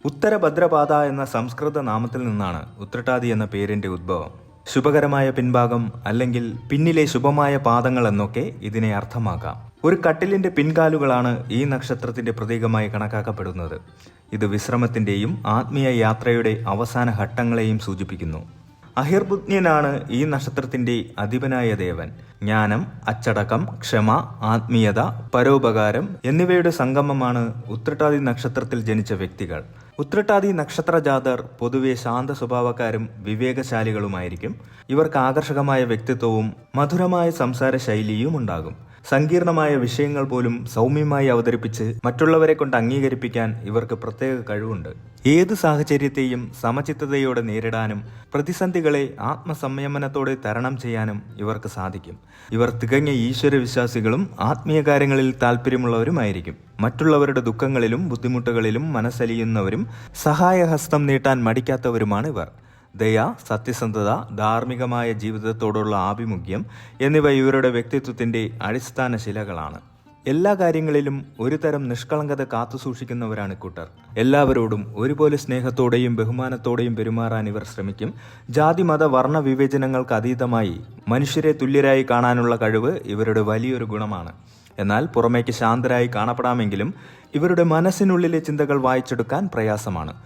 ഉത്തരഭദ്രപാത എന്ന സംസ്കൃത നാമത്തിൽ നിന്നാണ് ഉത്രട്ടാതി എന്ന പേരിന്റെ ഉദ്ഭവം. ശുഭകരമായ പിൻഭാഗം അല്ലെങ്കിൽ പിന്നിലെ ശുഭമായ പാദങ്ങൾ എന്നൊക്കെ ഇതിനെ അർത്ഥമാക്കാം. ഒരു കട്ടിലിന്റെ പിൻകാലുകളാണ് ഈ നക്ഷത്രത്തിന്റെ പ്രതീകമായി കണക്കാക്കപ്പെടുന്നത്. ഇത് വിശ്രമത്തിന്റെയും ആത്മീയ യാത്രയുടെ അവസാന ഘട്ടങ്ങളെയും സൂചിപ്പിക്കുന്നു. അഹിർബുദ്ധ്യനാണ് ഈ നക്ഷത്രത്തിന്റെ അധിപനായ ദേവൻ. ജ്ഞാനം, അച്ചടക്കം, ക്ഷമ, ആത്മീയത, പരോപകാരം എന്നിവയുടെ സംഗമമാണ് ഉത്രട്ടാതി നക്ഷത്രത്തിൽ ജനിച്ച വ്യക്തികൾ. ഉത്രട്ടാതി നക്ഷത്ര ജാതർ പൊതുവെ ശാന്ത സ്വഭാവക്കാരും വിവേകശാലികളുമായിരിക്കും. ഇവർക്ക് ആകർഷകമായ വ്യക്തിത്വവും മധുരമായ സംസാര ശൈലിയും ഉണ്ടാകും. സങ്കീർണമായ വിഷയങ്ങൾ പോലും സൗമ്യമായി അവതരിപ്പിച്ച് മറ്റുള്ളവരെ കൊണ്ട് അംഗീകരിപ്പിക്കാൻ ഇവർക്ക് പ്രത്യേക കഴിവുണ്ട്. ഏത് സാഹചര്യത്തെയും സമചിത്തതയോടെ നേരിടാനും പ്രതിസന്ധികളെ ആത്മസംയമനത്തോടെ തരണം ചെയ്യാനും ഇവർക്ക് സാധിക്കും. ഇവർ തികഞ്ഞ ഈശ്വരവിശ്വാസികളും ആത്മീയ കാര്യങ്ങളിൽ താല്പര്യമുള്ളവരുമായിരിക്കും. മറ്റുള്ളവരുടെ ദുഃഖങ്ങളിലും ബുദ്ധിമുട്ടുകളിലും മനസ്സലിയുന്നവരും സഹായഹസ്തം നീട്ടാൻ മടിക്കാത്തവരുമാണ് ഇവർ. ദയ, സത്യസന്ധത, ധാർമ്മികമായ ജീവിതത്തോടുള്ള ആഭിമുഖ്യം എന്നിവ ഇവരുടെ വ്യക്തിത്വത്തിന്റെ അടിസ്ഥാന ശിലകളാണ്. എല്ലാ കാര്യങ്ങളിലും ഒരു തരം നിഷ്കളങ്കത കാത്തുസൂക്ഷിക്കുന്നവരാണ് കൂട്ടർ. എല്ലാവരോടും ഒരുപോലെ സ്നേഹത്തോടെയും ബഹുമാനത്തോടെയും പെരുമാറാൻ ഇവർ ശ്രമിക്കും. ജാതി, മത, വർണ്ണ വിവേചനങ്ങൾക്ക് അതീതമായി മനുഷ്യരെ തുല്യരായി കാണാനുള്ള കഴിവ് ഇവരുടെ വലിയൊരു ഗുണമാണ്. എന്നാൽ പുറമേക്ക് ശാന്തരായി കാണപ്പെടാമെങ്കിലും ഇവരുടെ മനസ്സിനുള്ളിലെ ചിന്തകൾ വായിച്ചെടുക്കാൻ പ്രയാസമാണ്.